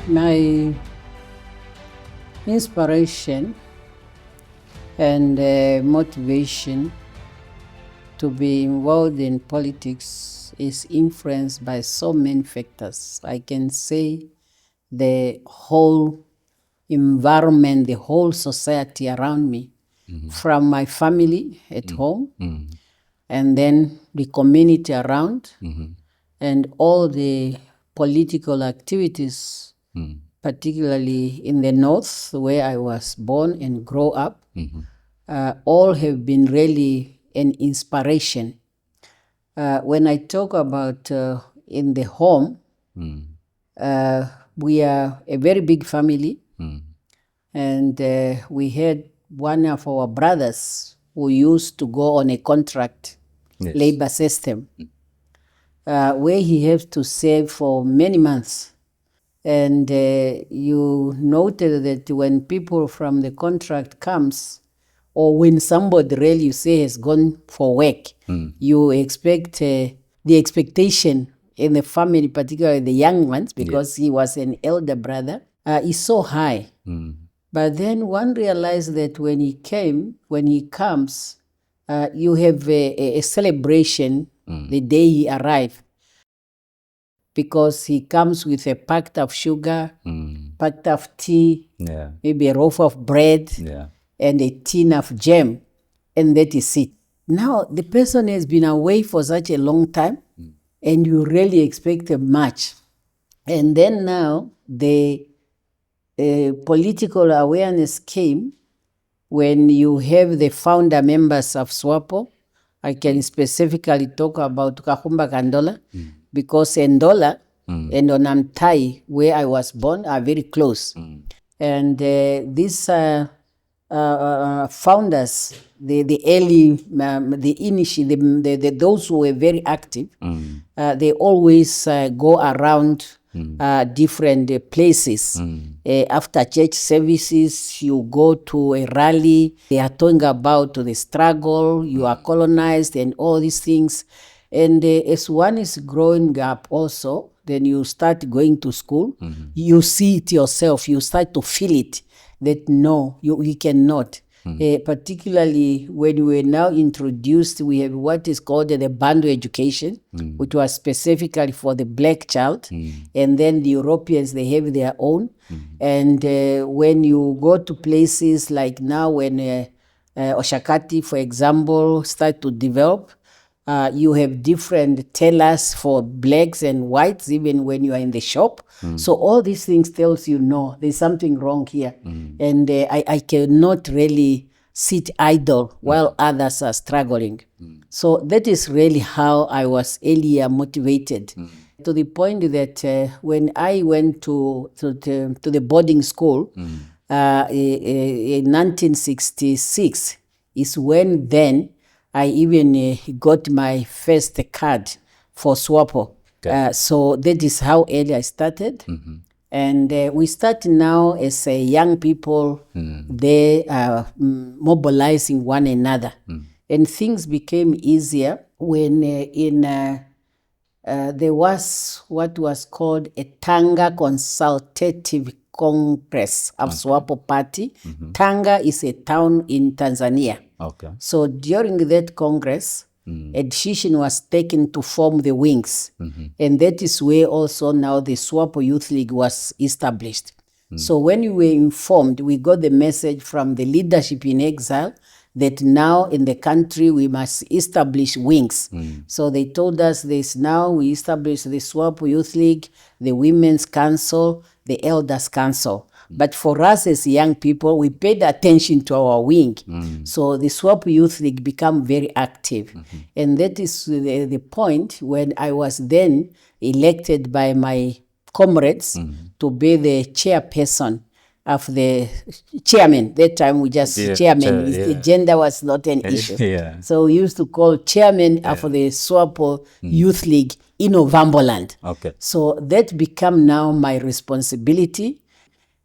My inspiration and motivation to be involved in politics is influenced by so many factors. I can say the whole environment, the whole society around me, from my family at home, and then the community around, and all the political activities, particularly in the north where I was born and grew up, all have been really an inspiration. When I talk about in the home, we are a very big family, and we had one of our brothers who used to go on a contract labor system, where he has to save for many months. And you noted that when people from the contract comes, or when somebody really you say has gone for work, you expect the expectation in the family, particularly the young ones, because he was an elder brother, is so high. But then one realized that when he comes, you have a celebration the day he arrived, because he comes with a packet of sugar, packet of tea, maybe a loaf of bread, and a tin of jam, and that is it. Now, the person has been away for such a long time, and you really expect much. And then now, the political awareness came when you have the founder members of SWAPO. I can specifically talk about Kahumba Kandola, because Ndola and Onamtai, where I was born, are very close. And these founders, the early, those who were very active, they always go around different places. After church services, you go to a rally, they are talking about the struggle, you are colonized and all these things. And as one is growing up also, then you start going to school, you see it yourself, you start to feel it, that no, we cannot. Particularly when we are now introduced, we have what is called the bundle education, which was specifically for the black child, and then the Europeans, they have their own. And when you go to places like now, when Oshakati, for example, start to develop, you have different tellers for blacks and whites, even when you are in the shop. So all these things tells you, no, there's something wrong here. And I cannot really sit idle while others are struggling. So that is really how I was earlier motivated, to the point that when I went to the boarding school in 1966 is when then I even got my first card for SWAPO. So that is how early I started. And we start now as young people, they are mobilizing one another. And things became easier when there was what was called a Tanga Consultative Congress of SWAPO Party. Tanga is a town in Tanzania. So during that Congress, a decision was taken to form the wings. And that is where also now the SWAPO Youth League was established. So when we were informed, we got the message from the leadership in exile that now in the country we must establish wings. So they told us this: now we establish the SWAPO Youth League, the Women's Council, the Elders Council. But for us as young people, we paid attention to our wing. So the SWAPO Youth League became very active. And that is the point when I was then elected by my comrades to be the chairperson of the chairman. That time we just chairman. The gender was not an issue. So we used to call chairman of the SWAPO Youth League in Ovamboland. So that became now my responsibility.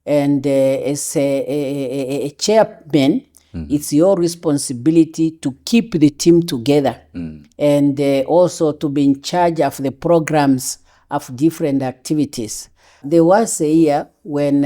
And as a chairman, it's your responsibility to keep the team together and also to be in charge of the programs of different activities. There was a year when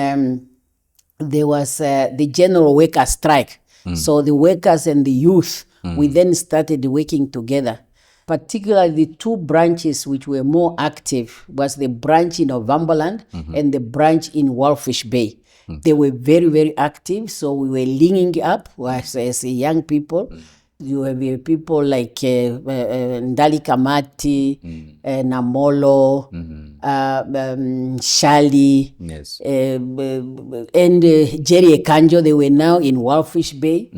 there was the general worker strike. So the workers and the youth, we then started working together. Particularly the two branches which were more active was the branch in Ovambaland and the branch in Walfish Bay. They were very, very active, so we were linking up as young people. You have people like Ndali Kamati, Namolo, Shali, yes. And Jerry Ekanjo. They were now in Walfish Bay.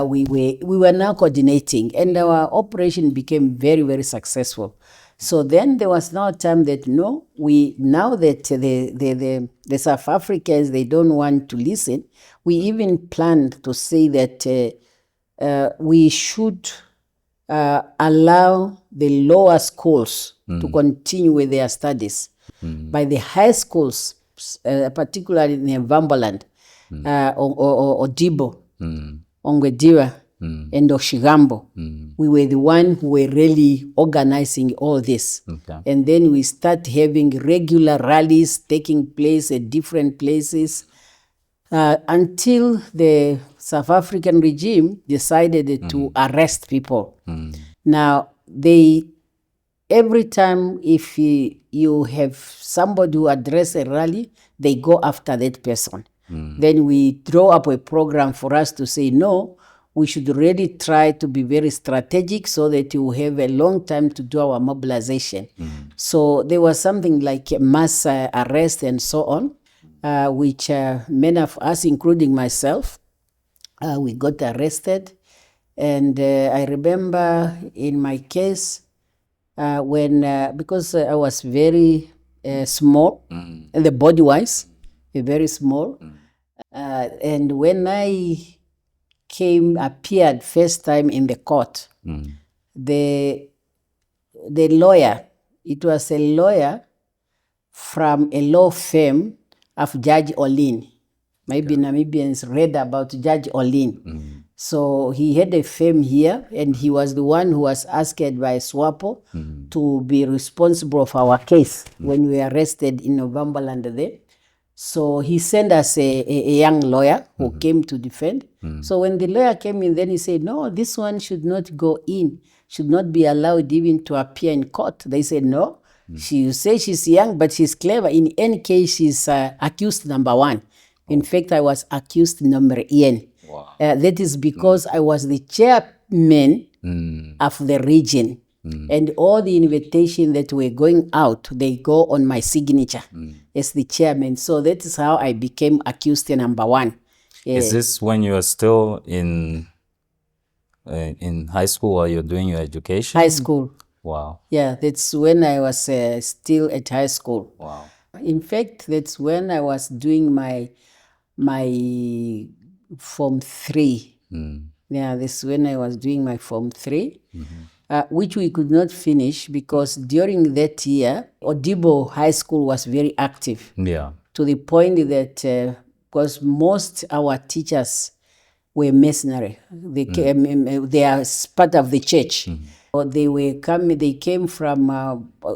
We were now coordinating, and our operation became very, very successful. So then there was now a time that now that the South Africans, they don't want to listen, we even planned to say that we should allow the lower schools to continue with their studies. By the high schools, particularly in Vambaland, Odibo, Ongwediwa, and Oshigambo, we were the ones who were really organizing all this. Okay. And then we start having regular rallies taking place at different places until the South African regime decided to arrest people. Now, every time if you have somebody who address a rally, they go after that person. Then we draw up a program for us to say, no, we should really try to be very strategic so that you have a long time to do our mobilization. So there was something like mass arrest and so on, which many of us, including myself, we got arrested. And I remember in my case, because I was very small, and the body-wise, very small, and when I appeared first time in the court, the lawyer, it was a lawyer from a law firm of Judge Olin. Maybe Namibians read about Judge Olin. So he had a firm here, and he was the one who was asked by SWAPO to be responsible for our case when we were arrested in Novemberland there. So he sent us a young lawyer who came to defend. So when the lawyer came in, then he said, no, this one should not go in, should not be allowed even to appear in court. They said, no, you say she's young, but she's clever. In any case, she's accused number one. In fact, I was accused number N. Wow. That is because I was the chairman of the region. And all the invitation that were going out, they go on my signature as the chairman. So that is how I became accused number one. Is this when you are still in high school while you're doing your education? High school. Wow. Yeah, that's when I was still at high school. Wow. In fact, that's when I was doing my Form 3. Yeah, that's when I was doing my Form 3. Which we could not finish because during that year, Odibo High School was very active. Yeah. To the point that, because most our teachers were mercenary. They are part of the church. Or they came from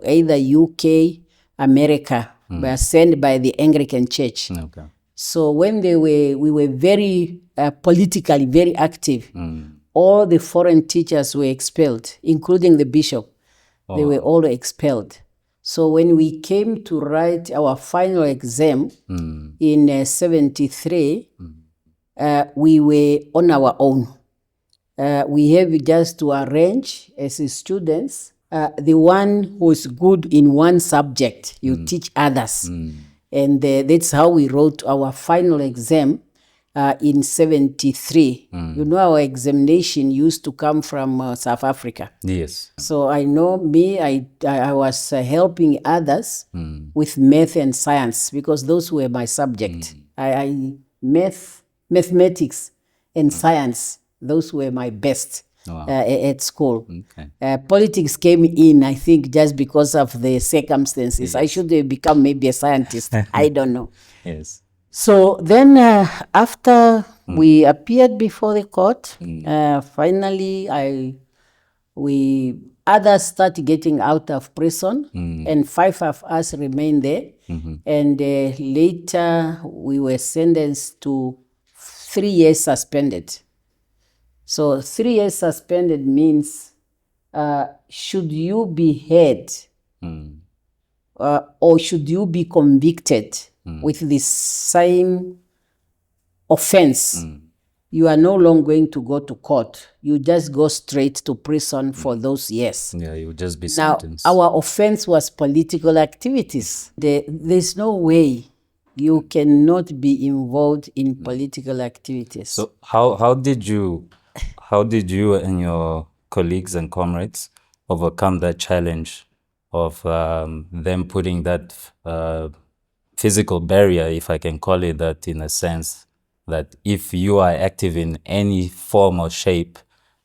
either UK, America, were sent by the Anglican Church. Okay. So when we were very politically very active, all the foreign teachers were expelled, including the bishop. They were all expelled. So when we came to write our final exam in 73, we were on our own. We have just to arrange as students, the one who's good in one subject, you teach others. And that's how we wrote our final exam in 73. You know, our examination used to come from South Africa. Yes. So I know I was helping others with math and science because those were my subject. Mathematics and science, those were my best. Wow. At school. Okay. Politics came in, I think, just because of the circumstances. Yes. I should have become maybe a scientist. I don't know. Yes. So then after we appeared before the court, finally others start getting out of prison, and 5 of us remained there. And later we were sentenced to 3 years suspended. So 3 years suspended means should you be heard or should you be convicted with the same offense, you are no longer going to go to court. You just go straight to prison for those years. Yeah, you would just be Now, sentenced. our offense was political activities. There's no way you cannot be involved in political activities. So how did you and your colleagues and comrades overcome that challenge of them putting that physical barrier, if I can call it that, in a sense, that if you are active in any form or shape,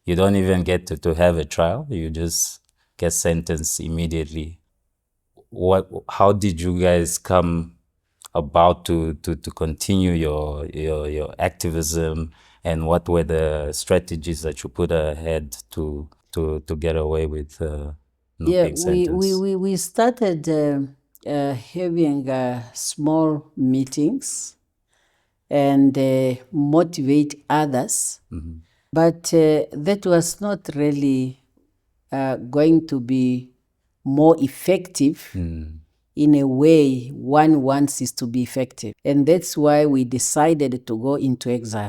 you don't even get to have a trial, you just get sentenced immediately? How did you guys come about to continue your activism, and what were the strategies that you put ahead to get away with not being sentenced? We started having small meetings and motivate others, but that was not really going to be more effective in a way one wants it to be effective. And that's why we decided to go into exile.